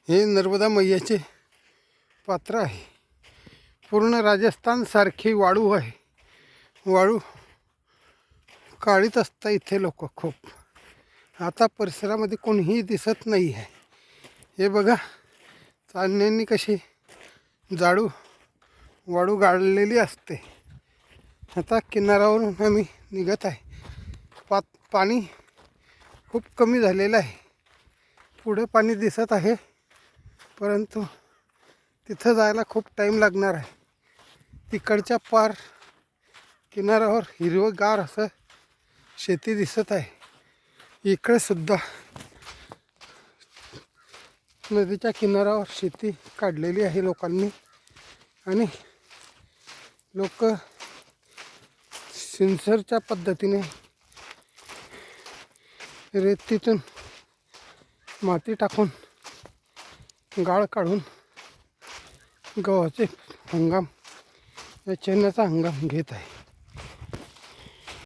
हे नर्मदा मैयाचे पात्र आहे. पूर्ण राजस्थानसारखी वाळू आहे. वाळू काढीत असता इथे लोक खूप. आता परिसरामध्ये कोणीही दिसत नाही आहे. हे बघा चालण्यांनी कशी जाडू वाळू गाळलेली असते. आता किनाऱ्यावरून आम्ही निघत आहे. पाणी खूप कमी झालेलं आहे. पुढे पाणी दिसत आहे, परंतु तिथं जायला खूप टाईम लागणार आहे. तिकडच्या पार किनाऱ्यावर हिरवंगार असं शेती दिसत आहे. इकडे सुद्धा नदीच्या किनाऱ्यावर शेती काढलेली आहे लोकांनी. आणि लोक सिंचरच्या पद्धतीने रेतीतून माती टाकून गाळ काढून गव्हाचे हंगाम या चण्याचा हंगाम घेत आहे.